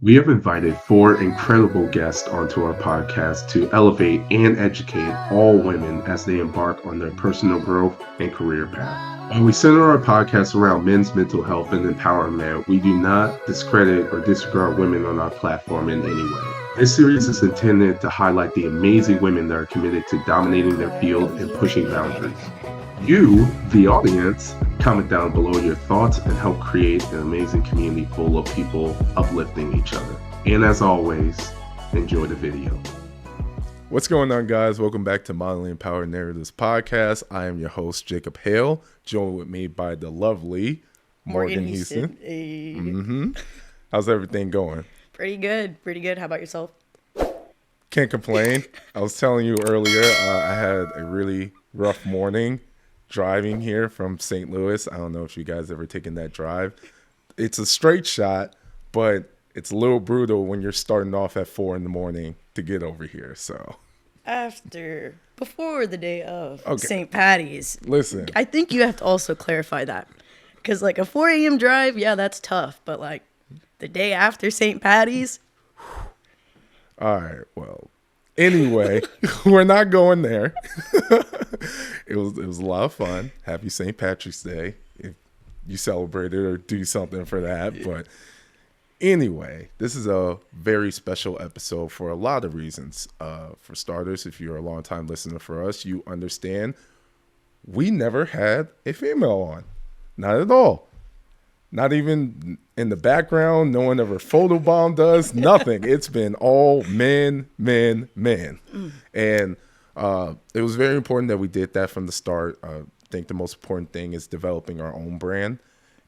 We have invited four incredible guests onto our podcast to elevate and educate all women as they embark on their personal growth and career path. While we center our podcast around men's mental health and empowerment, we do not discredit or disregard women on our platform in any way. This series is intended to highlight the amazing women that are committed to dominating their field and pushing boundaries. You, the audience, comment down below your thoughts and help create an amazing community full of people uplifting each other. And as always, enjoy the video. What's going on, guys? Welcome back to Modeling Power Narratives Podcast. I am your host, Jacob Hale, joined with me by the lovely Morgan Houston. Hey. How's everything going? Pretty good. How about yourself? Can't complain. I was telling you earlier, I had a really rough morning driving here from St. Louis. I don't know if you guys ever taken that drive. It's a straight shot, but it's a little brutal when you're starting off at 4 a.m. to get over here. So Before the day of St. Patty's. Listen, I think you have to also clarify that. Because like a 4 a.m. drive, yeah, that's tough. But like the day after St. Patty's. All right, well, anyway, we're not going there. It was a lot of fun. Happy St. Patrick's Day if you celebrated or do something for that. But anyway, this is a very special episode for a lot of reasons. For starters, if you're a long-time listener for us, you understand we never had a female on. Not at all. Not even in the background. No one ever photobombed us. Nothing. It's been all men. And it was very important that we did that from the start. I think the most important thing is developing our own brand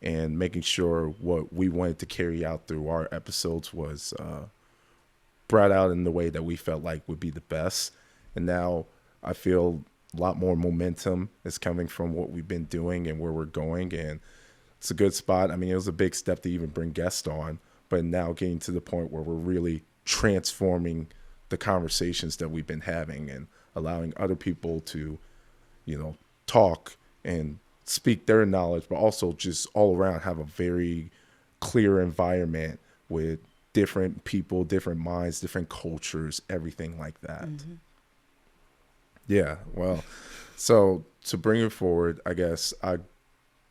and making sure what we wanted to carry out through our episodes was brought out in the way that we felt like would be the best. And now I feel a lot more momentum is coming from what we've been doing and where we're going. And it's a good spot. I mean, it was a big step to even bring guests on, but now getting to the point where we're really transforming the conversations that we've been having and allowing other people to, talk and speak their knowledge, but also just all around have a very clear environment with different people, different minds, different cultures, everything like that. Mm-hmm. Yeah, well, so to bring it forward, I guess I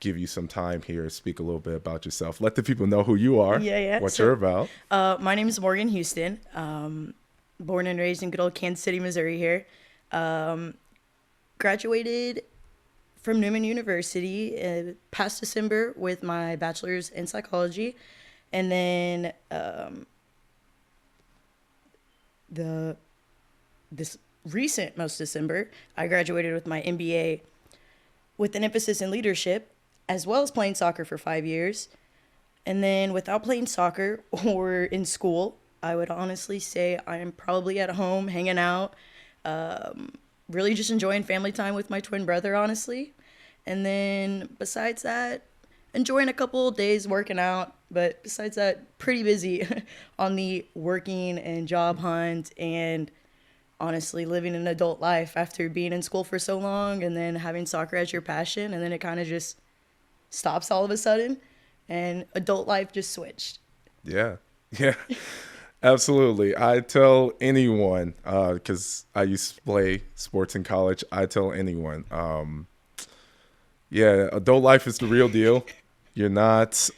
give you some time here, speak a little bit about yourself. Let the people know who you are, what you're about. My name is Morgan Houston. Born and raised in good old Kansas City, Missouri here. Graduated from Newman University past December with my bachelors in psychology. And then this recent most December, I graduated with my MBA with an emphasis in leadership, as well as playing soccer for 5 years. And then without playing soccer or in school, I would honestly say I am probably at home hanging out, really just enjoying family time with my twin brother, honestly. And then besides that, enjoying a couple of days working out. But besides that, pretty busy on the working and job hunt and honestly living an adult life after being in school for so long and then having soccer as your passion. And then it kind of just stops all of a sudden and adult life just switched. Yeah, absolutely. I tell anyone, because I used to play sports in college, I tell anyone, adult life is the real deal. You're not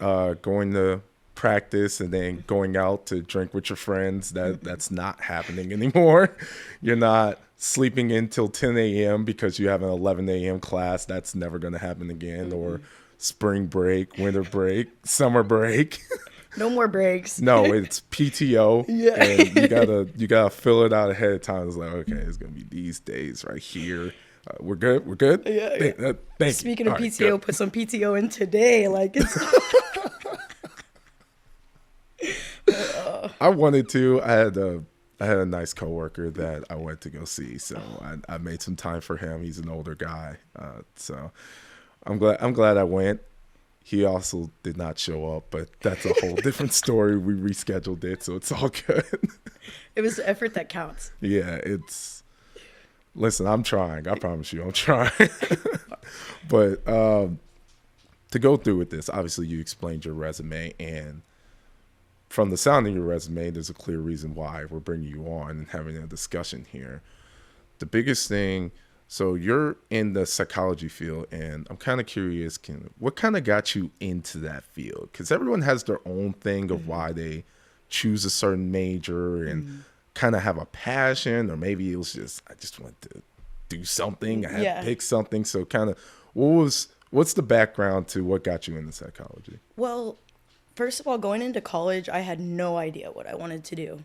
going to practice and then going out to drink with your friends. That's not happening anymore. You're not sleeping until 10 a.m. because you have an 11 a.m. class. That's never going to happen again. Mm-hmm. Or spring break, winter break, summer break. No more breaks. No, it's PTO. Yeah. And you gotta fill it out ahead of time. It's like, okay, it's gonna be these days right here. We're good. Yeah. Thank you. Speaking of PTO, put some PTO in today. Like it's. I wanted to. I had a nice coworker that I went to go see, so I made some time for him. He's an older guy, so I'm glad I went. He also did not show up, but that's a whole different story. We rescheduled it, so it's all good. It was the effort that counts. Yeah, listen, I'm trying. I promise you, I'm trying. But to go through with this, obviously you explained your resume, and from the sound of your resume, there's a clear reason why we're bringing you on and having a discussion here. The biggest thing, so you're in the psychology field, and I'm kind of curious, what kind of got you into that field? Because everyone has their own thing of why they choose a certain major and kind of have a passion, or maybe it was just, I just want to do something. I had to pick something. So kind of, what's the background to what got you into psychology? Well, first of all, going into college, I had no idea what I wanted to do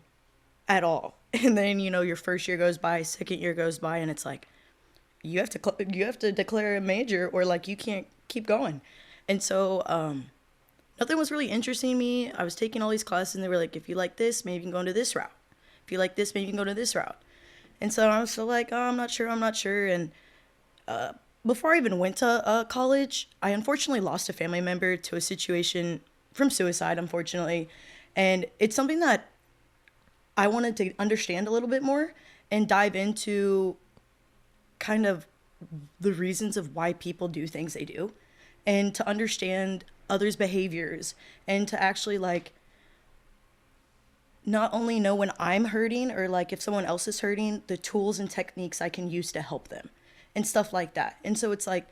at all. And then, your first year goes by, second year goes by, and it's like, you have to declare a major or like you can't keep going. And so nothing was really interesting me. I was taking all these classes and they were like, if you like this, maybe you can go into this route. If you like this, maybe you can go to this route. And so I was still like, oh, I'm not sure. And before I even went to college, I unfortunately lost a family member to a situation from suicide, unfortunately. And it's something that I wanted to understand a little bit more and dive into kind of the reasons of why people do things they do, and to understand others' behaviors, and to actually like not only know when I'm hurting or like if someone else is hurting, the tools and techniques I can use to help them and stuff like that. And so it's like,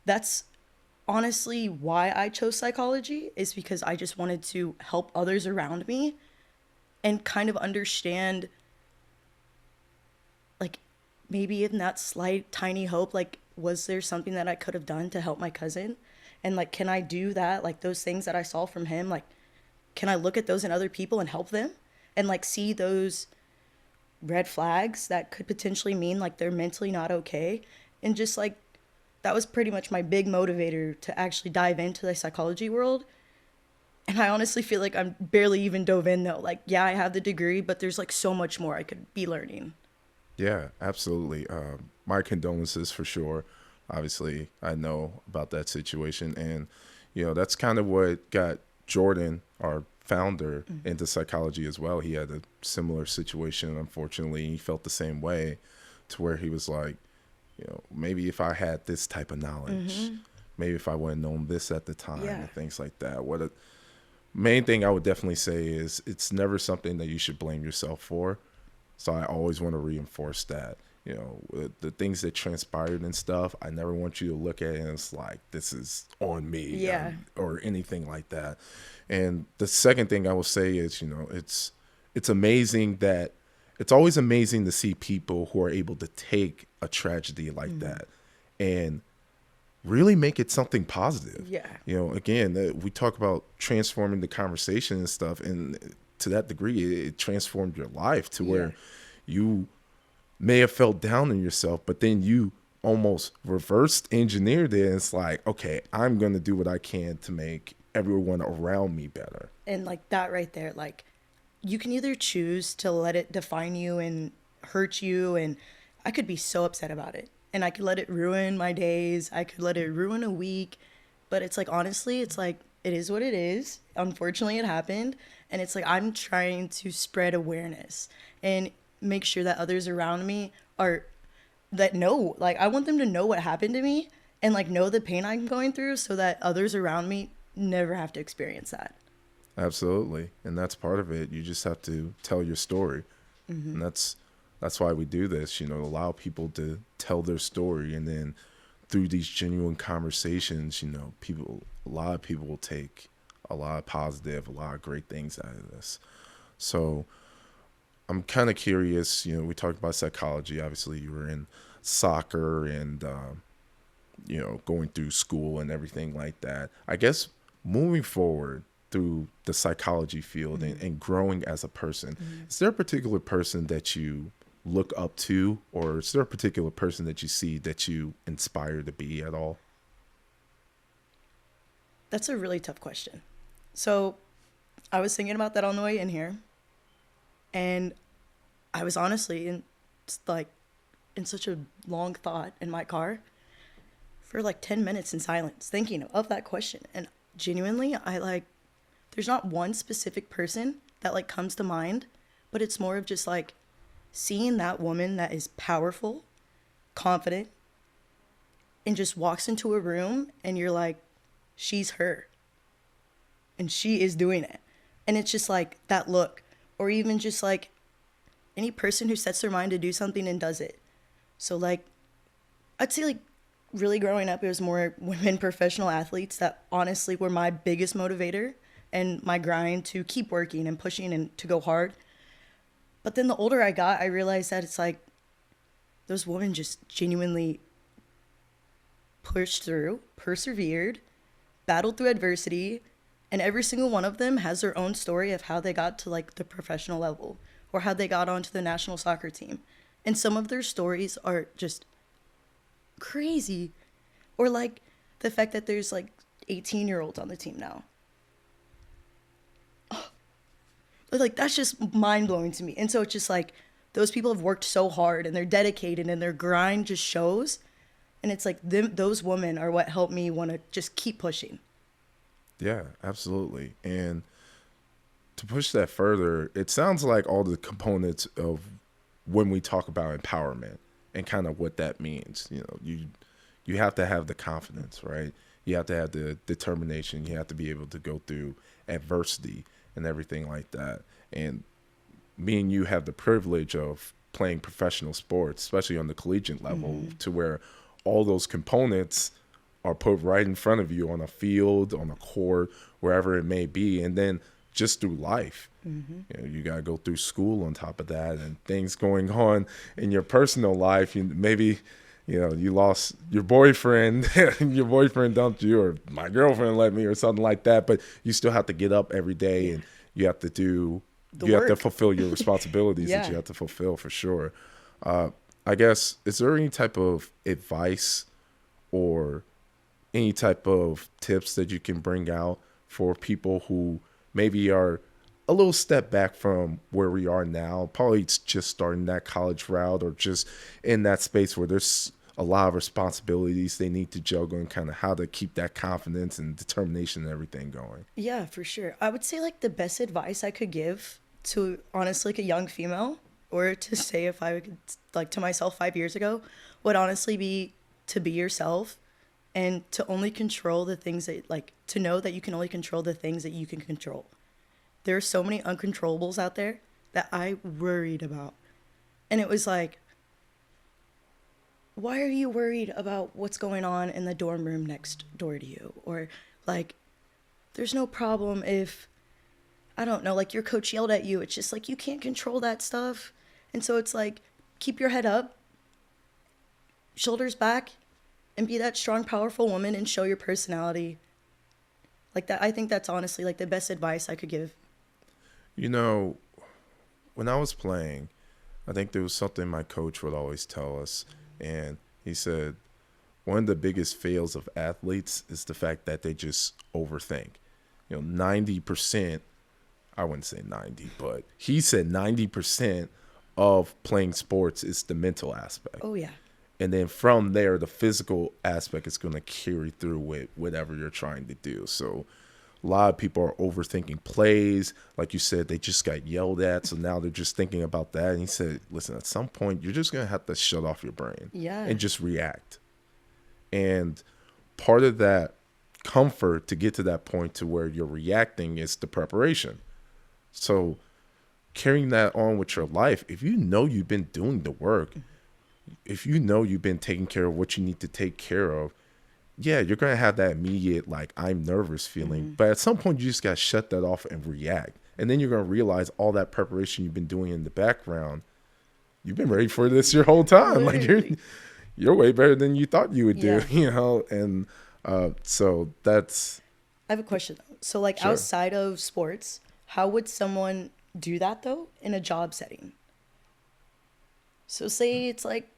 that's honestly why I chose psychology, is because I just wanted to help others around me and kind of understand, like, maybe in that slight tiny hope, like, was there something that I could have done to help my cousin? And like, can I do that? Like those things that I saw from him, like, can I look at those in other people and help them? And like see those red flags that could potentially mean like they're mentally not okay. And just like, that was pretty much my big motivator to actually dive into the psychology world. And I honestly feel like I'm barely even dove in though. Like, yeah, I have the degree, but there's like so much more I could be learning. Yeah, absolutely. My condolences for sure. Obviously, I know about that situation. And, that's kind of what got Jordan, our founder, into psychology as well. He had a similar situation, unfortunately. He felt the same way, to where he was like, maybe if I had this type of knowledge, maybe if I would have known this at the time, and things like that. Main thing I would definitely say is it's never something that you should blame yourself for. So I always want to reinforce that. The things that transpired and stuff, I never want you to look at it and it's like, this is on me, or anything like that. And the second thing I will say is, it's amazing that it's always amazing to see people who are able to take a tragedy like that and really make it something positive. Yeah. Again, we talk about transforming the conversation and stuff, and to that degree, it transformed your life to where you may have felt down on yourself, but then you almost reversed engineered it. And it's like, okay, I'm going to do what I can to make everyone around me better. And like that right there, like you can either choose to let it define you and hurt you. And I could be so upset about it, and I could let it ruin my days. I could let it ruin a week. But it's like, honestly, it's like, it is what it is. Unfortunately, it happened. And it's like, I'm trying to spread awareness and make sure that others around me know, like, I want them to know what happened to me and like know the pain I'm going through, so that others around me never have to experience that. Absolutely. And that's part of it. You just have to tell your story. And that's why we do this, allow people to tell their story. And then through these genuine conversations, a lot of people will take a lot of positive, a lot of great things out of this. So I'm kind of curious, we talked about psychology. Obviously, you were in soccer and, going through school and everything like that. I guess moving forward through the psychology field and growing as a person, is there a particular person that you look up to, or is there a particular person that you see that you inspire to be at all? That's a really tough question. So I was thinking about that on the way in here, and I was honestly in such a long thought in my car for like 10 minutes in silence thinking of that question. And genuinely, there's not one specific person that like comes to mind, but it's more of just like seeing that woman that is powerful, confident, and just walks into a room and you're like, she's her. And she is doing it. And it's just like that look, or even just like any person who sets their mind to do something and does it. So like, I'd say like really growing up, it was more women professional athletes that honestly were my biggest motivator and my grind to keep working and pushing and to go hard. But then the older I got, I realized that it's like those women just genuinely pushed through, persevered, battled through adversity, and every single one of them has their own story of how they got to like the professional level or how they got onto the national soccer team. And some of their stories are just crazy. Or like the fact that there's like 18-year-olds on the team now. Like that's just mind-blowing to me. And so it's just like those people have worked so hard and they're dedicated and their grind just shows. And it's like those women are what helped me want to just keep pushing. Yeah, absolutely. And to push that further, it sounds like all the components of when we talk about empowerment and kind of what that means. You know, you have to have the confidence, right? You have to have the determination. You have to be able to go through adversity and everything like that. And me and you have the privilege of playing professional sports, especially on the collegiate level, to where all those components are put right in front of you on a field, on a court, wherever it may be. And then just through life, you know, you got to go through school on top of that and things going on in your personal life. Maybe, you know, you lost your boyfriend, your boyfriend dumped you, or my girlfriend left me or something like that. But you still have to get up every day and you have to do, have to fulfill your responsibilities that you have to fulfill for sure. I guess, is there any type of advice or any type of tips that you can bring out for people who maybe are a little step back from where we are now, probably just starting that college route or just in that space where there's a lot of responsibilities they need to juggle, and kind of how to keep that confidence and determination and everything going? Yeah, for sure. I would say like the best advice I could give to honestly like a young female, or to say if I could like to myself 5 years ago, would honestly be to be yourself and to only control the things that like, to know that you can only control the things that you can control. There are so many uncontrollables out there that I worried about. And it was like, why are you worried about what's going on in the dorm room next door to you? Or like, there's no problem if, I don't know, like your coach yelled at you. It's just like, you can't control that stuff. And so it's like, keep your head up, shoulders back, and be that strong, powerful woman and show your personality. Like that, I think that's honestly like the best advice I could give. You know, when I was playing, I think there was something my coach would always tell us. And he said, one of the biggest fails of athletes is the fact that they just overthink. You know, 90%, I wouldn't say 90, but he said 90% of playing sports is the mental aspect. Oh, yeah. And then from there, the physical aspect is going to carry through with whatever you're trying to do. So a lot of people are overthinking plays. Like you said, they just got yelled at. So now they're just thinking about that. And he said, listen, at some point, you're just going to have to shut off your brain and just react. And part of that comfort to get to that point to where you're reacting is the preparation. So carrying that on with your life, if you know you've been doing the work, if you know you've been taking care of what you need to take care of, yeah, you're going to have that immediate, like, I'm nervous feeling. But at some point, you just got to shut that off and react. And then you're going to realize all that preparation you've been doing in the background, you've been ready for this your whole time. Like, you're way better than you thought you would do, you know? And so that's... I have a question, though. So, like, outside of sports, how would someone do that, though, in a job setting? So say it's like...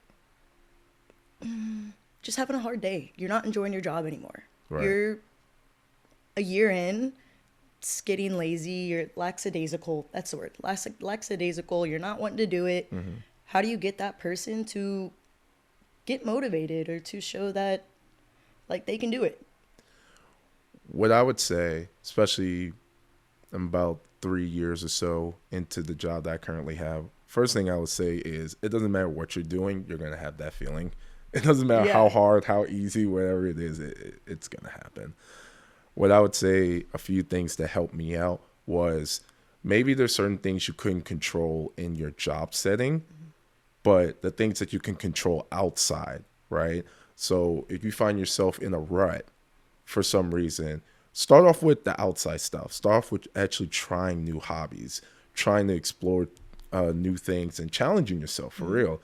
just having a hard day. You're not enjoying your job anymore. Right. You're a year in, it's getting lazy, you're lackadaisical. That's the word. Lackadaisical. You're not wanting to do it. How do you get that person to get motivated or to show that, like, they can do it? What I would say, especially I'm about 3 years or so into the job that I currently have, first thing I would say is it doesn't matter what you're doing, you're going to have that feeling. It doesn't matter how hard, how easy, whatever it is, it's going to happen. What I would say, a few things that helped me out was maybe there's certain things you couldn't control in your job setting, but the things that you can control outside, right? So if you find yourself in a rut for some reason, start off with the outside stuff. Start off with actually trying new hobbies, trying to explore new things and challenging yourself for real.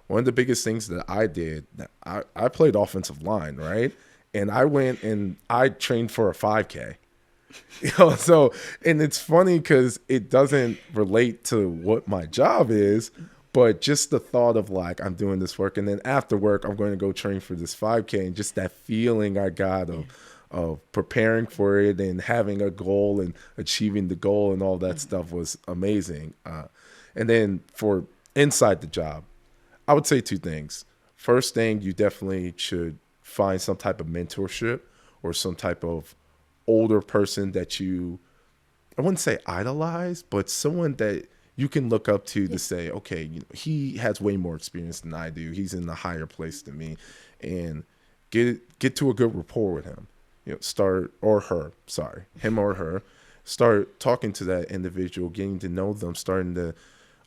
One of the biggest things that I did, I played offensive line, right? And I went and I trained for a 5K. So, and it's funny because it doesn't relate to what my job is, but just the thought of like, I'm doing this work and then after work, I'm going to go train for this 5K, and just that feeling I got of preparing for it and having a goal and achieving the goal and all that stuff was amazing. And then for inside the job, I would say two things. First thing, you definitely should find some type of mentorship or some type of older person that you, I wouldn't say idolize, but someone that you can look up to say, okay, he has way more experience than I do. He's in a higher place than me, and get to a good rapport with him. Him or her, start talking to that individual, getting to know them, starting to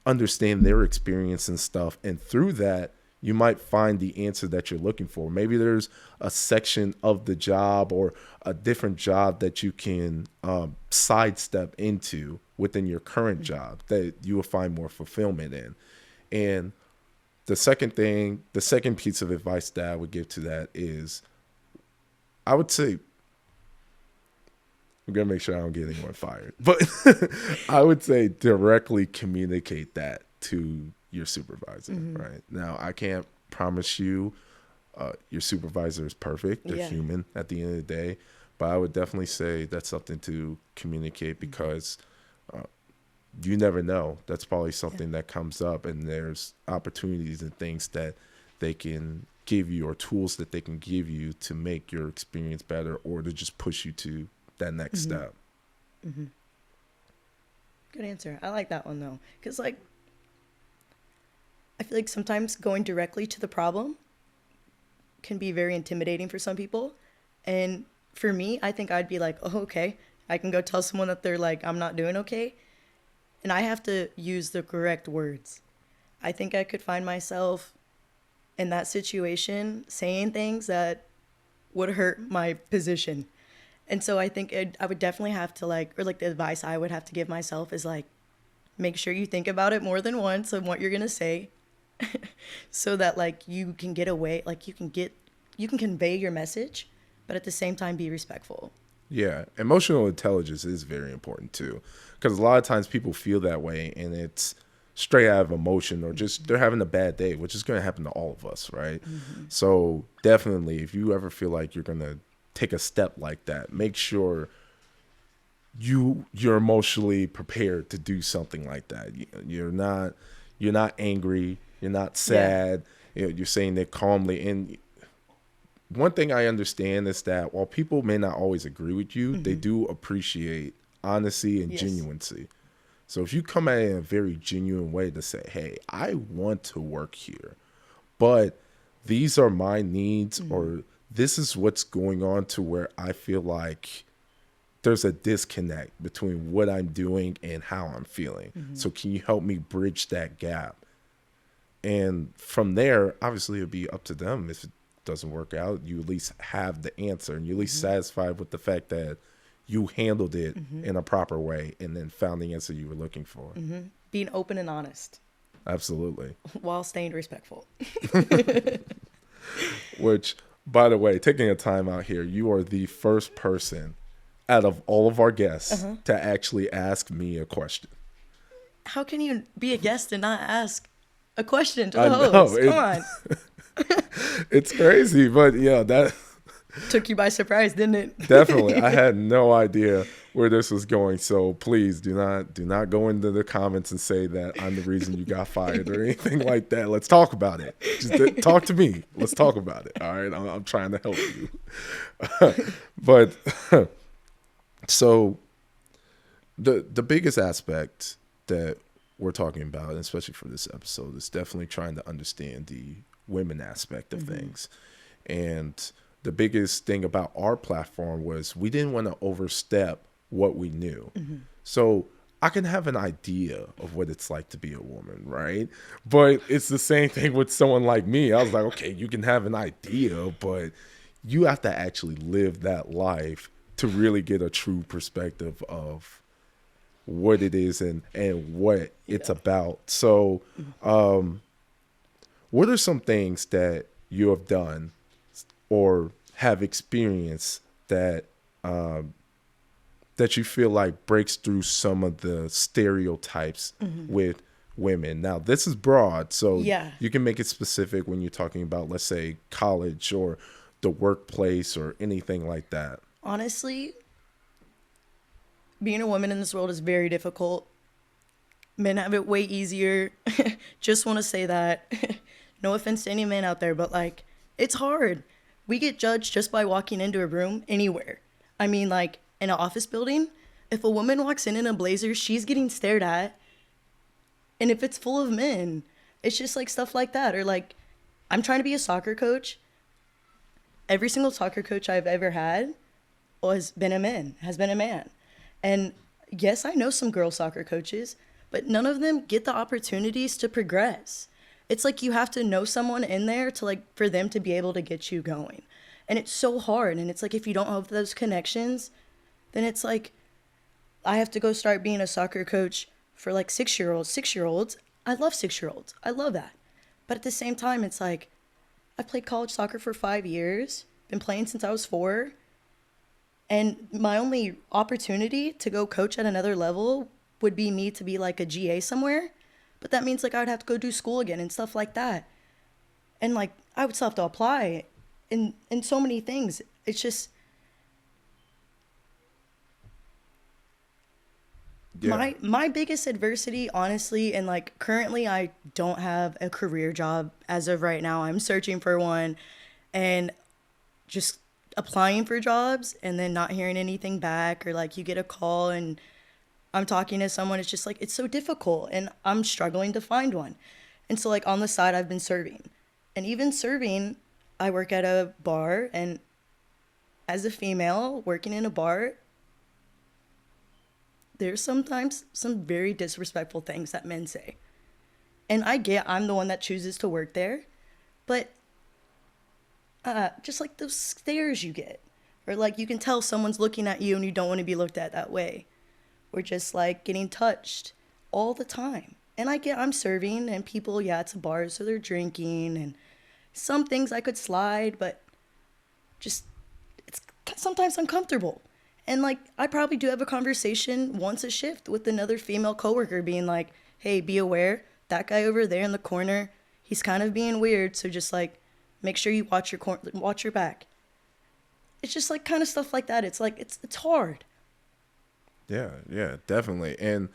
understand their experience and stuff. And through that, you might find the answer that you're looking for. Maybe there's a section of the job or a different job that you can sidestep into within your current job that you will find more fulfillment in. And the second piece of advice that I would give to that is, I would say, I'm going to make sure I don't get anyone fired, but I would say directly communicate that to your supervisor, right? Now, I can't promise you your supervisor is perfect. They're human at the end of the day, but I would definitely say that's something to communicate, because you never know. That's probably something that comes up, and there's opportunities and things that they can give you or tools that they can give you to make your experience better or to just push you to that next step. Good answer. I like that one though, because like I feel like sometimes going directly to the problem can be very intimidating for some people, and for me, I think I'd be like, oh, okay, I can go tell someone that they're like, I'm not doing okay, and I have to use the correct words. I think I could find myself in that situation saying things that would hurt my position. And so I think I would definitely have to the advice I would have to give myself is like, make sure you think about it more than once on what you're going to say so that like you can get away, like you can convey your message, but at the same time be respectful. Yeah. Emotional intelligence is very important too, because a lot of times people feel that way and it's straight out of emotion or just they're having a bad day, which is going to happen to all of us, right? So definitely, if you ever feel like you're going to take a step like that, make sure you're emotionally prepared to do something like that. You're not angry, you're not sad. You're saying it calmly. And one thing I understand is that while people may not always agree with you, they do appreciate honesty and genuineness. So if you come at it in a very genuine way to say, hey, I want to work here, but these are my needs, or this is what's going on to where I feel like there's a disconnect between what I'm doing and how I'm feeling. So can you help me bridge that gap? And from there, obviously it'll be up to them. If it doesn't work out, you at least have the answer and you're at least satisfied with the fact that you handled it in a proper way and then found the answer you were looking for. Being open and honest. Absolutely. While staying respectful. Which, by the way, taking a time out here, you are the first person out of all of our guests to actually ask me a question. How can you be a guest and not ask a question to the host? Come on. It's crazy, but yeah, that took you by surprise, didn't it? Definitely. I had no idea where this was going. So please do not go into the comments and say that I'm the reason you got fired or anything like that. Let's talk about it. Just talk to me. Let's talk about it. All right. I'm trying to help you. But so the biggest aspect that we're talking about, especially for this episode, is definitely trying to understand the women aspect of things. And the biggest thing about our platform was we didn't want to overstep what we knew. So I can have an idea of what it's like to be a woman, right? But it's the same thing with someone like me. I was like, okay, you can have an idea, but you have to actually live that life to really get a true perspective of what it is and what it's about. So, what are some things that you have done or have experienced that that you feel like breaks through some of the stereotypes with women? Now, this is broad, so you can make it specific when you're talking about, let's say, college or the workplace or anything like that. Honestly, being a woman in this world is very difficult. Men have it way easier. Just want to say that. No offense to any men out there, but like, it's hard. We get judged just by walking into a room anywhere. I mean, like, in an office building, if a woman walks in a blazer, she's getting stared at. And if it's full of men, it's just like stuff like that. Or like, I'm trying to be a soccer coach. Every single soccer coach I've ever had has been a man. And yes, I know some girl soccer coaches, but none of them get the opportunities to progress. It's like you have to know someone in there to like for them to be able to get you going. And it's so hard. And it's like if you don't have those connections, then it's like I have to go start being a soccer coach for like 6-year-olds. I love 6-year-olds. I love that. But at the same time, it's like I played college soccer for 5 years, been playing since I was 4. And my only opportunity to go coach at another level would be me to be like a GA somewhere. But that means like I would have to go do school again and stuff like that. And like I would still have to apply in so many things. It's just my biggest adversity, honestly, and like currently I don't have a career job as of right now. I'm searching for one and just applying for jobs and then not hearing anything back, or like you get a call and I'm talking to someone. It's just like, it's so difficult and I'm struggling to find one. And so like on the side, I've been serving, and even serving, I work at a bar, and as a female working in a bar, there's sometimes some very disrespectful things that men say. And I'm the one that chooses to work there, but just like those stares you get, or like you can tell someone's looking at you and you don't want to be looked at that way, or just like getting touched all the time. And I'm serving, and people, it's a bar, so they're drinking, and some things I could slide, but just it's sometimes uncomfortable. And like I probably do have a conversation once a shift with another female coworker being like, hey, be aware, that guy over there in the corner, he's kind of being weird, so just like make sure you watch your back. It's just like kind of stuff like that. It's like it's hard. Yeah, definitely. And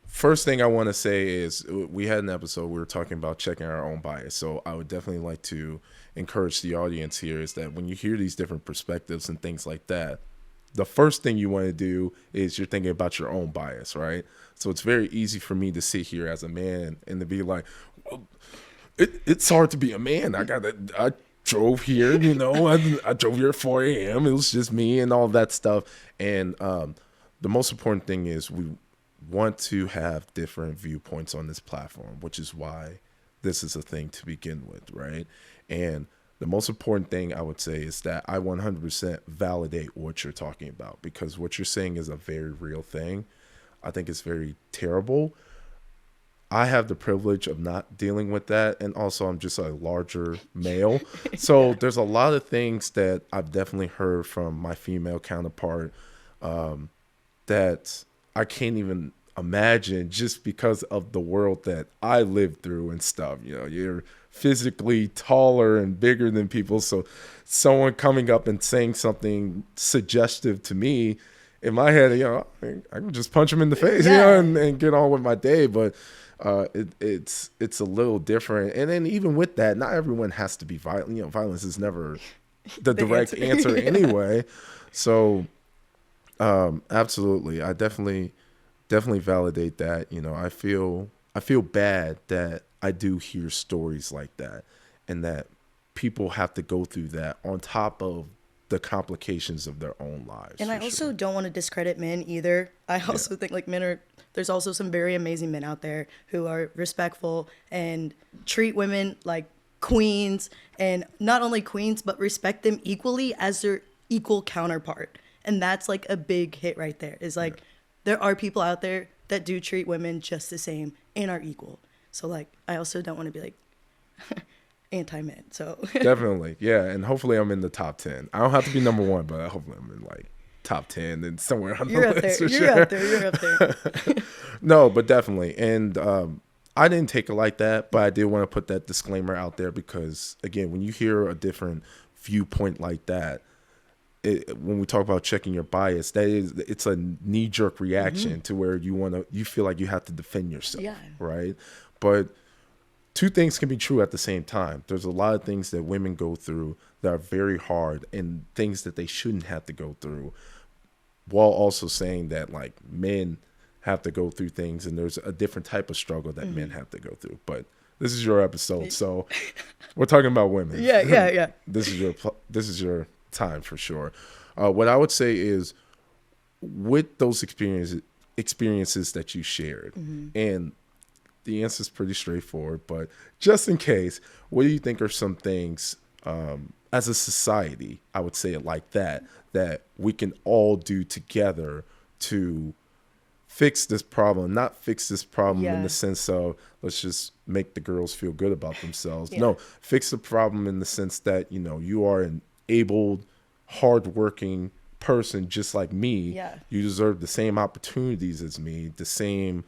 first thing I want to say is we had an episode we were talking about checking our own bias. So I would definitely like to encourage the audience here is that when you hear these different perspectives and things like that, the first thing you want to do is you're thinking about your own bias, right? So it's very easy for me to sit here as a man and to be like, well, it's hard to be a man. I drove here, I drove here at 4 a.m. It was just me and all that stuff. And the most important thing is we want to have different viewpoints on this platform, which is why this is a thing to begin with, right? And the most important thing I would say is that I 100% validate what you're talking about, because what you're saying is a very real thing. I think it's very terrible. I have the privilege of not dealing with that. And also I'm just a larger male. So there's a lot of things that I've definitely heard from my female counterpart that I can't even imagine just because of the world that I lived through and stuff. You're physically taller and bigger than people. So someone coming up and saying something suggestive to me, in my head, I can just punch him in the face, and get on with my day. But it's a little different. And then even with that, not everyone has to be violent. Violence is never the direct answer anyway. So absolutely, I definitely validate that. I feel bad that I do hear stories like that, and that people have to go through that on top of the complications of their own lives. And I for also sure. don't want to discredit men either. I also think like there's also some very amazing men out there who are respectful and treat women like queens, and not only queens, but respect them equally as their equal counterpart. And that's like a big hit right there. Is like, there are people out there that do treat women just the same and are equal. So like, I also don't want to be like anti-men. So Definitely, yeah, and hopefully I'm in the top 10. I don't have to be number one, but hopefully I'm in like top 10 and somewhere on you're the up there. list. For You're sure. up there. You're up there. No, but definitely, and I didn't take it like that, but I did want to put that disclaimer out there because again, when you hear a different viewpoint like that, when we talk about checking your bias, it's a knee-jerk reaction to where you feel like you have to defend yourself, Yeah. right? But two things can be true at the same time. There's a lot of things that women go through that are very hard and things that they shouldn't have to go through, while also saying that like men have to go through things and there's a different type of struggle that men have to go through. But this is your episode, so we're talking about women. Yeah. This is your time for sure. What I would say is, with those experiences that you shared, and the answer is pretty straightforward, but just in case, what do you think are some things as a society, I would say it like that we can all do together to fix this problem? Not fix this problem in the sense of let's just make the girls feel good about themselves. No, fix the problem in the sense that, you are an abled, hardworking person just like me. You deserve the same opportunities as me, the same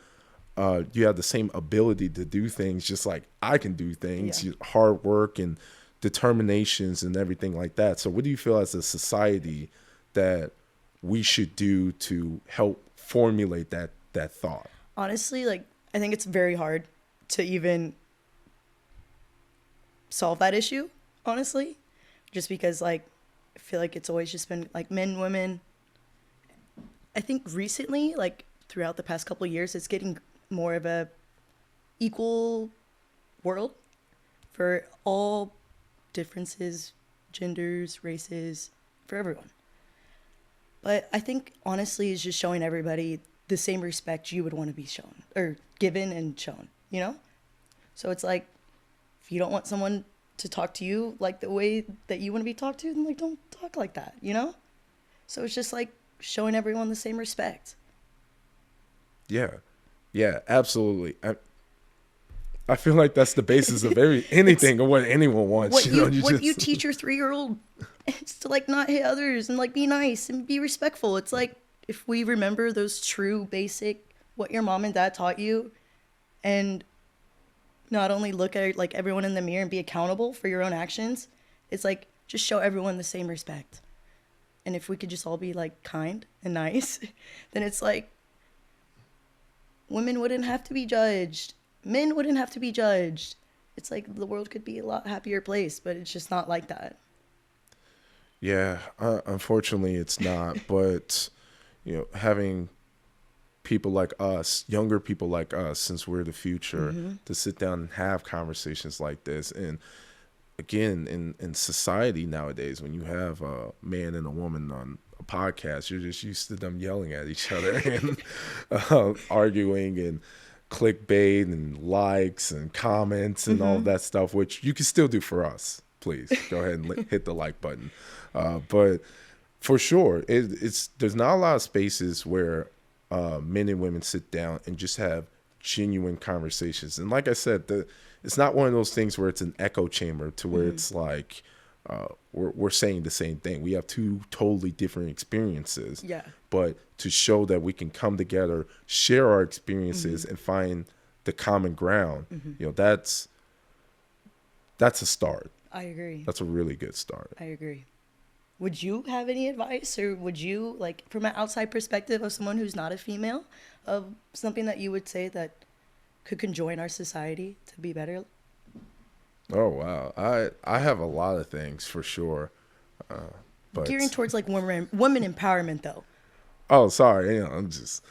you have the same ability to do things just like I can do things. Hard work and determinations and everything like that. So what do you feel as a society that we should do to help formulate that thought? Honestly, like, I think it's very hard to even solve that issue, honestly, just because like I feel like it's always just been like men, women. I think recently, like throughout the past couple of years, it's getting more of a equal world for all differences, genders, races, for everyone. But I think honestly it's just showing everybody the same respect you would want to be shown or given and shown, So it's like, if you don't want someone to talk to you like the way that you want to be talked to, then like don't talk like that, So it's just like showing everyone the same respect. Yeah, absolutely. I feel like that's the basis of anything or what anyone wants. What you teach your 3-year-old is to like not hit others and like be nice and be respectful. It's like, if we remember those true basic, what your mom and dad taught you, and not only look at like everyone in the mirror and be accountable for your own actions, it's like just show everyone the same respect. And if we could just all be like kind and nice, then it's like women wouldn't have to be judged. Men wouldn't have to be judged. It's like the world could be a lot happier place, but it's just not like that. Yeah, unfortunately it's not. But, having people like us, younger people like us, since we're the future, to sit down and have conversations like this. And again, in society nowadays, when you have a man and a woman on a podcast, you're just used to them yelling at each other and arguing and clickbait and likes and comments and all that stuff, which you can still do for us. Please go ahead and hit the like button. But for sure, there's not a lot of spaces where men and women sit down and just have genuine conversations. And like I said, it's not one of those things where it's an echo chamber to where it's like we're saying the same thing. We have two totally different experiences. Yeah. But to show that we can come together, share our experiences, and find the common ground, that's a start. I agree. That's a really good start. I agree. Would you have any advice, or would you, like, from an outside perspective of someone who's not a female, of something that you would say that could conjoin our society to be better? Oh, wow. I have a lot of things for sure. But Gearing towards like women empowerment, though. Oh, sorry. I'm just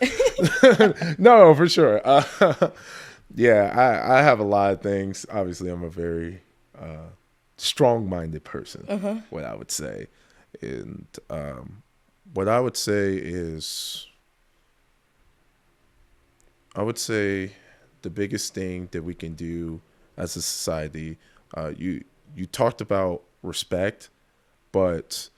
no, for sure. Yeah, I have a lot of things. Obviously, I'm a very strong-minded person, what I would say. And what I would say is, I would say the biggest thing that we can do as a society, you talked about respect, but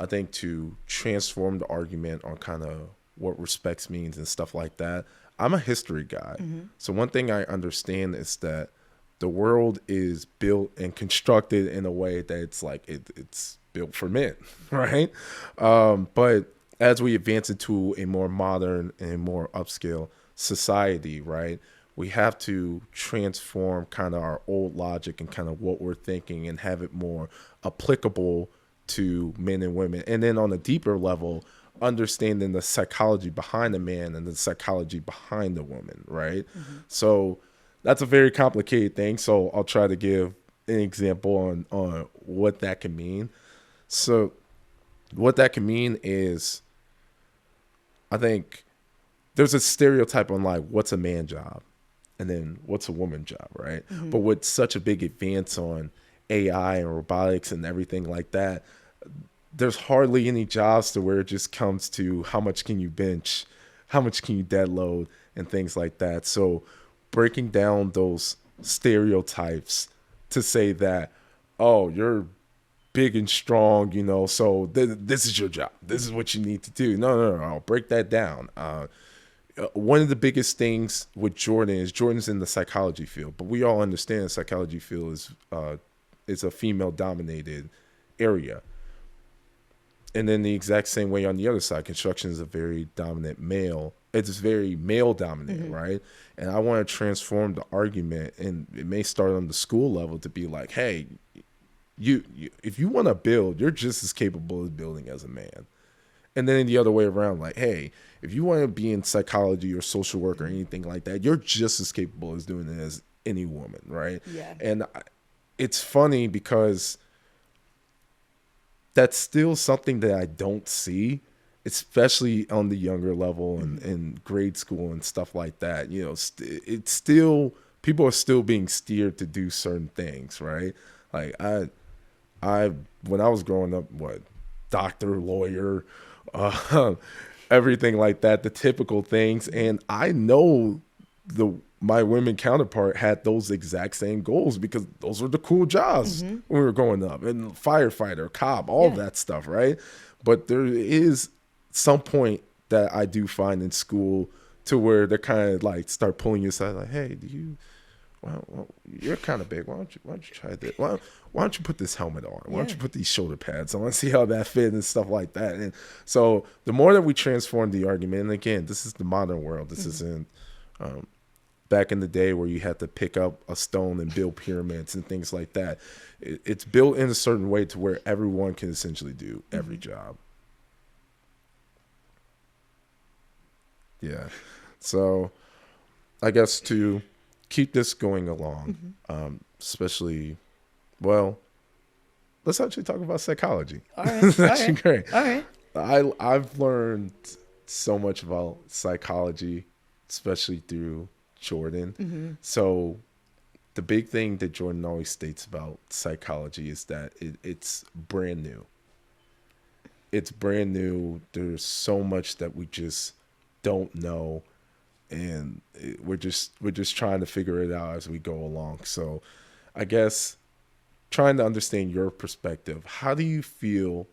I think to transform the argument on kind of what respect means and stuff like that, I'm a history guy. So one thing I understand is that the world is built and constructed in a way that it's like it's built for men, right? But as we advance into a more modern and more upscale society, right, we have to transform kind of our old logic and kind of what we're thinking and have it more applicable to men and women. And then on a deeper level, understanding the psychology behind the man and the psychology behind the woman, right? So that's a very complicated thing. So I'll try to give an example on what that can mean. So what that can mean is, I think there's a stereotype on like what's a man job and then what's a woman job, right? But with such a big advance on AI and robotics and everything like that, there's hardly any jobs to where it just comes to how much can you bench, how much can you deadload, and things like that. So breaking down those stereotypes to say that, oh, you're big and strong, you know, so this is your job. This is what you need to do. No. I'll break that down. One of the biggest things with Jordan is Jordan's in the psychology field, but we all understand the psychology field is a female-dominated area. And then the exact same way on the other side, construction is a very dominant male. It's very male-dominated, right? And I want to transform the argument, and it may start on the school level to be like, hey, you if you want to build, you're just as capable of building as a man. And then the other way around, like, hey, if you want to be in psychology or social work or anything like that, you're just as capable as doing it as any woman, right? Yeah. And it's funny because that's still something that I don't see, especially on the younger level and in grade school and stuff like that. You know, it's still, people are still being steered to do certain things, right? Like when I was growing up, doctor, lawyer, everything like that, the typical things. And I know my women counterpart had those exact same goals because those were the cool jobs when we were growing up, and firefighter, cop, all of that stuff, right? But there is some point that I do find in school to where they're kind of like start pulling you aside, like, hey, well, you're kind of big. Why don't you try this? Why don't you put this helmet on? Why don't you put these shoulder pads? I want to see how that fits and stuff like that. And so the more that we transform the argument, and again, this is the modern world. This isn't back in the day where you had to pick up a stone and build pyramids and things like that. It's built in a certain way to where everyone can essentially do every job. Yeah. So I guess to keep this going along, especially, well, let's actually talk about psychology. All right. That's actually great. All right. I've learned so much about psychology, especially through Jordan. So the big thing that Jordan always states about psychology is that it's brand new. It's brand new. There's so much that we just don't know, and we're just trying to figure it out as we go along. So I guess trying to understand your perspective, how do you feel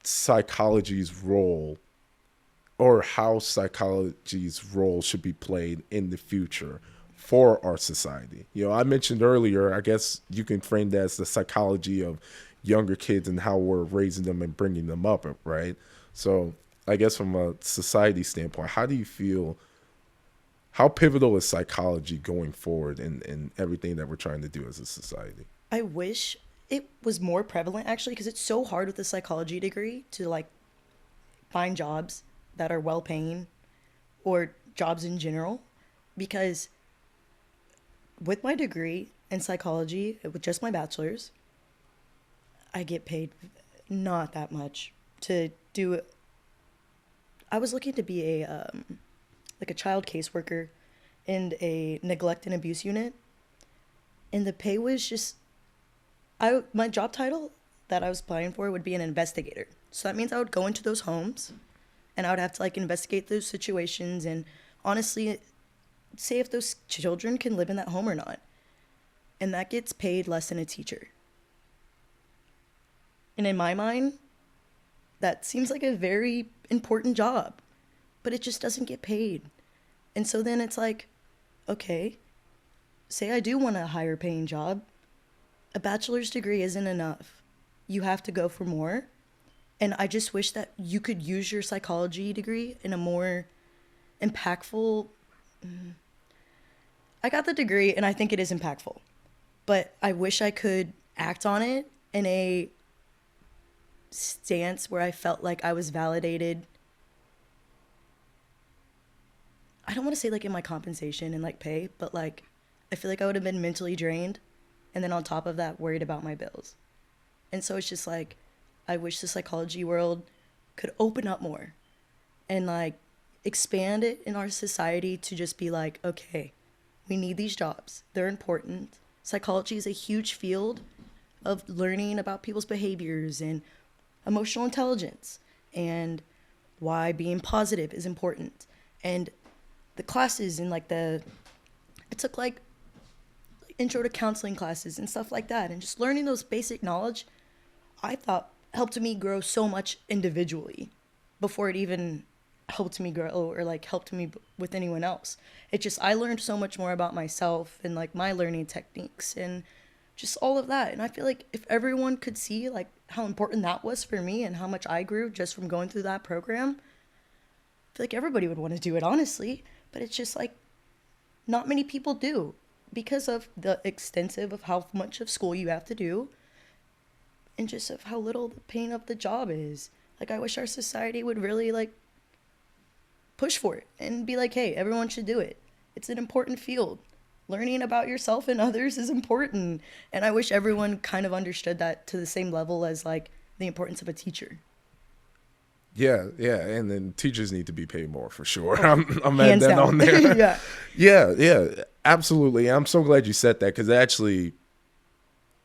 psychology's role, or how psychology's role should be played in the future for our society? You know, I mentioned earlier, I guess you can frame that as the psychology of younger kids and how we're raising them and bringing them up, right? So I guess from a society standpoint, how do you feel, how pivotal is psychology going forward in everything that we're trying to do as a society? I wish it was more prevalent, actually, because it's so hard with a psychology degree to like find jobs that are well paying, or jobs in general, because with my degree in psychology, with just my bachelor's, I get paid not that much to do. I was looking to be a child caseworker in a neglect and abuse unit, and the pay was just, my job title that I was applying for would be an investigator. So that means I would go into those homes and I would have to like investigate those situations and honestly say if those children can live in that home or not. And that gets paid less than a teacher. And in my mind, that seems like a very important job, but it just doesn't get paid. And so then it's like, okay, say I do want a higher paying job. A bachelor's degree isn't enough. You have to go for more. And I just wish that you could use your psychology degree in a more impactful. I got the degree and I think it is impactful, but I wish I could act on it in a stance where I felt like I was validated. I don't want to say like in my compensation and like pay, but like I feel like I would have been mentally drained and then on top of that worried about my bills. And so it's just like I wish the psychology world could open up more and like expand it in our society to just be like, okay, we need these jobs. They're important. Psychology is a huge field of learning about people's behaviors and emotional intelligence and why being positive is important. And the classes and like I took like intro to counseling classes and stuff like that. And just learning those basic knowledge, I thought helped me grow so much individually before it even helped me grow or like helped me with anyone else. It just, I learned so much more about myself and like my learning techniques and just all of that. And I feel like if everyone could see like how important that was for me and how much I grew just from going through that program, I feel like everybody would want to do it, honestly. But it's just like not many people do because of the extensive of how much of school you have to do and just of how little the pain of the job is. Like I wish our society would really like push for it and be like, hey, everyone should do it. It's an important field. Learning about yourself and others is important. And I wish everyone kind of understood that to the same level as like the importance of a teacher. Yeah, and then teachers need to be paid more for sure. I'm adding Hands that down. on there. Yeah. yeah, absolutely. I'm so glad you said that because it actually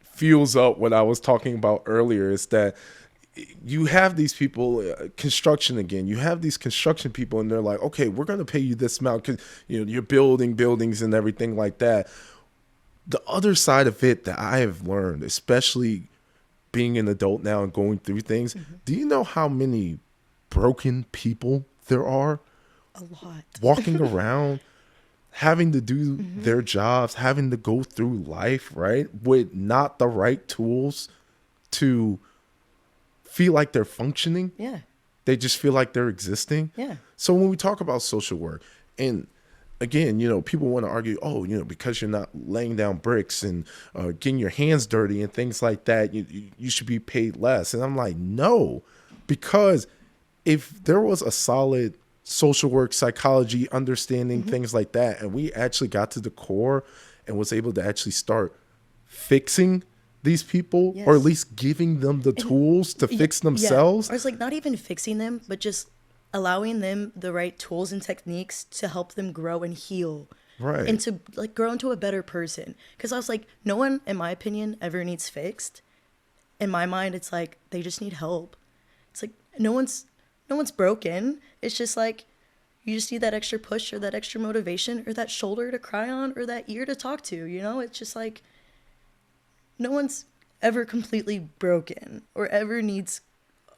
fuels up what I was talking about earlier. Is that you have these people, construction again. You have these construction people, and they're like, okay, we're going to pay you this amount because you're building buildings and everything like that. The other side of it that I have learned, especially being an adult now and going through things, do you know how many broken people there are? A lot. Walking around, having to do their jobs, having to go through life, right, with not the right tools to feel like they're functioning. Yeah. They just feel like they're existing. Yeah. So when we talk about social work, and again, people want to argue, because you're not laying down bricks and getting your hands dirty and things like that, you should be paid less. And I'm like, no, because if there was a solid social work, psychology, understanding, things like that, and we actually got to the core and was able to actually start fixing these people, or at least giving them the tools to fix themselves. Or it's like not even fixing them, but just allowing them the right tools and techniques to help them grow and heal. Right. And to like grow into a better person. Because I was like, no one, in my opinion, ever needs fixed. In my mind, it's like they just need help. It's like no one's broken. It's just like you just need that extra push or that extra motivation or that shoulder to cry on or that ear to talk to, It's just like no one's ever completely broken or ever needs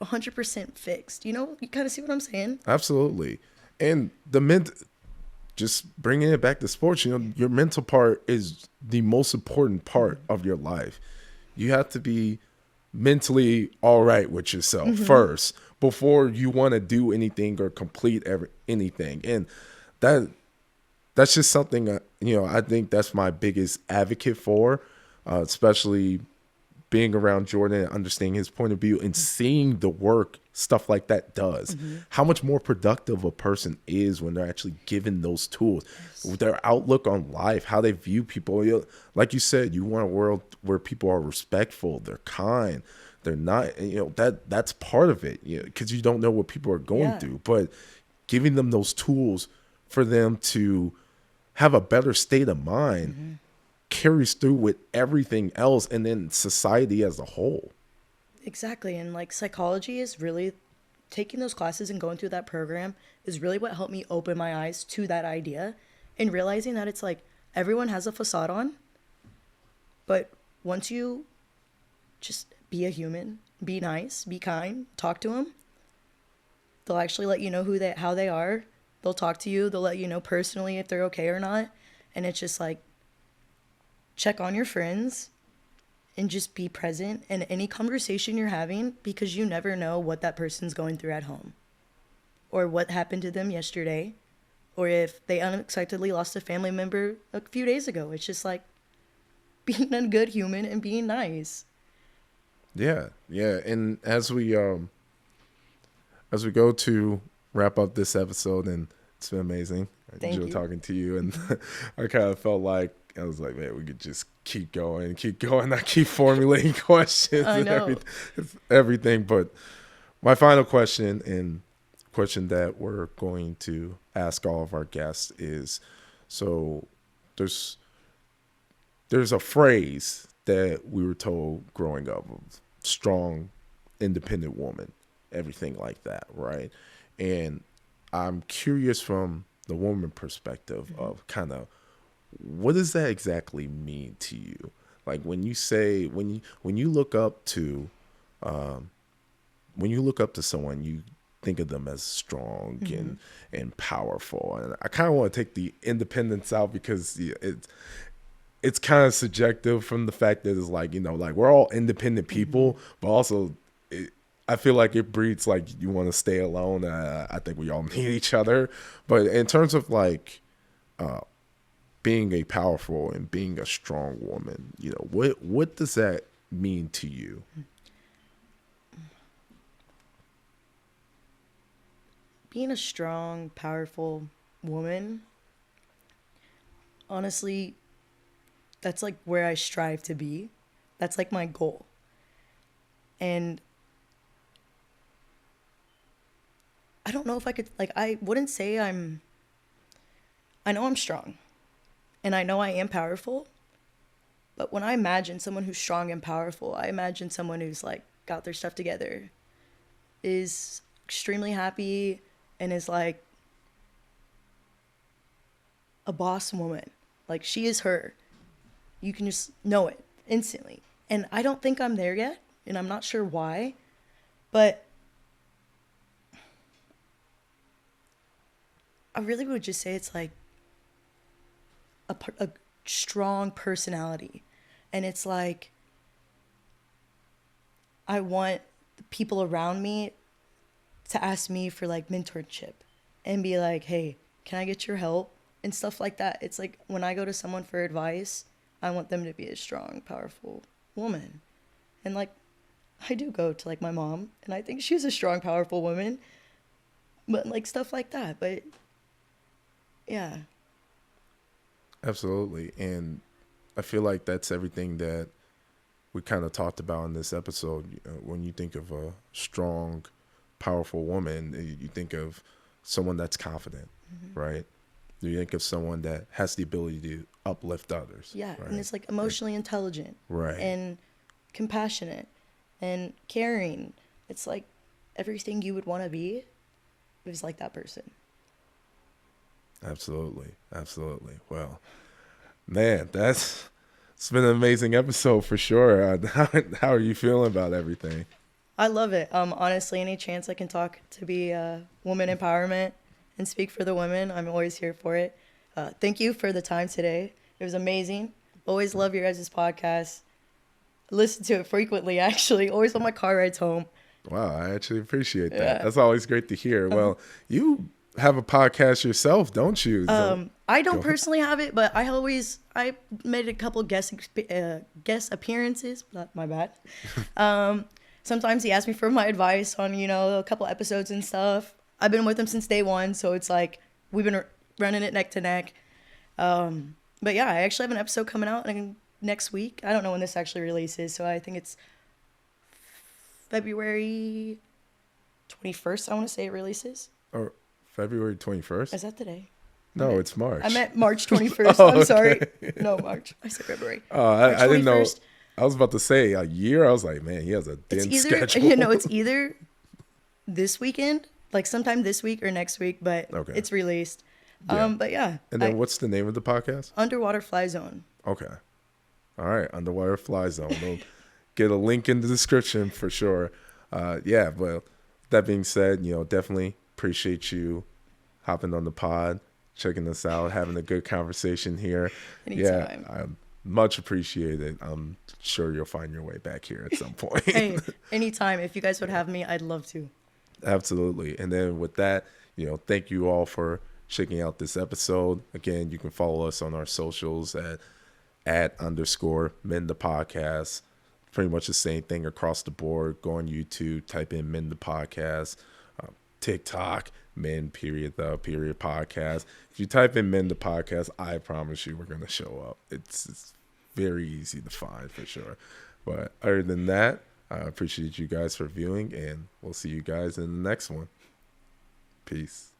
100% fixed. You kind of see what I'm saying? Absolutely. And just bringing it back to sports, your mental part is the most important part of your life. You have to be mentally all right with yourself first before you want to do anything or complete anything. And that's just something, I think that's my biggest advocate for, especially being around Jordan and understanding his point of view and seeing the work stuff like that does. How much more productive a person is when they're actually given those tools. Their outlook on life, how they view people. Like you said, you want a world where people are respectful, they're kind, they're not, that's part of it, because you don't know what people are going through. But giving them those tools for them to have a better state of mind carries through with everything else and then society as a whole. Exactly. And like psychology is really taking those classes and going through that program is really what helped me open my eyes to that idea and realizing that it's like everyone has a facade on, but once you just be a human, be nice, be kind, talk to them, they'll actually let you know how they are. They'll talk to you. They'll let you know personally if they're okay or not. And it's just like, check on your friends and just be present in any conversation you're having, because you never know what that person's going through at home or what happened to them yesterday or if they unexpectedly lost a family member a few days ago. It's just like being a good human and being nice. Yeah. And as we go to wrap up this episode, and it's been amazing. I enjoyed talking to you, and I kind of felt like I was like, man, we could just keep going. I keep formulating questions and everything. But my final question, and question that we're going to ask all of our guests, is: so there's a phrase that we were told growing up of strong, independent woman, everything like that, right? And I'm curious from the woman perspective of kind of, what does that exactly mean to you? Like when you say, when you look up to someone, you think of them as strong and powerful. And I kind of want to take the independence out, because it's kind of subjective from the fact that it's like, like we're all independent people, but also I feel like it breeds like you want to stay alone. I think we all need each other. But in terms of like being a powerful and being a strong woman, what does that mean to you? Being a strong, powerful woman, honestly, that's like where I strive to be. That's like my goal. And I don't know if I could, like, I wouldn't say I know I'm strong and I know I am powerful, but when I imagine someone who's strong and powerful, I imagine someone who's like got their stuff together, is extremely happy, and is like a boss woman. Like, she is her. You can just know it instantly. And I don't think I'm there yet, and I'm not sure why, but I really would just say it's like a strong personality. And it's like, I want the people around me to ask me for like mentorship and be like, hey, can I get your help? And stuff like that. It's like when I go to someone for advice, I want them to be a strong, powerful woman. And like, I do go to like my mom, and I think she's a strong, powerful woman, but like stuff like that. But yeah. Absolutely. And I feel like that's everything that we kind of talked about in this episode. When you think of a strong, powerful woman, you think of someone that's confident, right? You think of someone that has the ability to uplift others. Yeah, right? and it's like emotionally intelligent. Right. And compassionate and caring. It's like everything you would want to be is like that person. Absolutely. Well, man, it's been an amazing episode for sure. How are you feeling about everything? I love it. Honestly, any chance I can talk to be woman empowerment and speak for the women, I'm always here for it. Thank you for the time today. It was amazing. Always love your guys' podcast. Listen to it frequently, actually. Always on my car rides home. Wow, I actually appreciate that. Yeah. That's always great to hear. Well, you have a podcast yourself, don't you? I don't personally have it, but I made a couple guest appearances. My bad. Sometimes he asks me for my advice on, a couple episodes and stuff. I've been with him since day one, so it's like we've been running it neck to neck. But yeah, I actually have an episode coming out next week. I don't know when this actually releases, so I think it's February 21st, I want to say it releases. Or February 21st? Is that today? No, it's March. I meant March 21st. I'm sorry. No, March. I said February. I didn't know. I was about to say a year. I was like, man, he has a dense It's either schedule. it's either this weekend, like sometime this week or next week, but Okay. it's released. Yeah. But yeah. And then what's the name of the podcast? Underwater Fly Zone. Okay. All right. Underwater Fly Zone. We'll get a link in the description for sure. Yeah. But that being said, definitely appreciate you hopping on the pod, checking us out, having a good conversation here. Anytime. Yeah. I much appreciated. I'm sure you'll find your way back here at some point. Hey, anytime. If you guys would have me, I'd love to. Absolutely. And then with that, thank you all for checking out this episode. Again, you can follow us on our socials at _Men the Podcast. Pretty much the same thing across the board. Go on YouTube, type in Men the Podcast. TikTok, Men the Podcast. If you type in Men the Podcast, I promise you we're going to show up. It's very easy to find for sure. But other than that, I appreciate you guys for viewing, and we'll see you guys in the next one. Peace.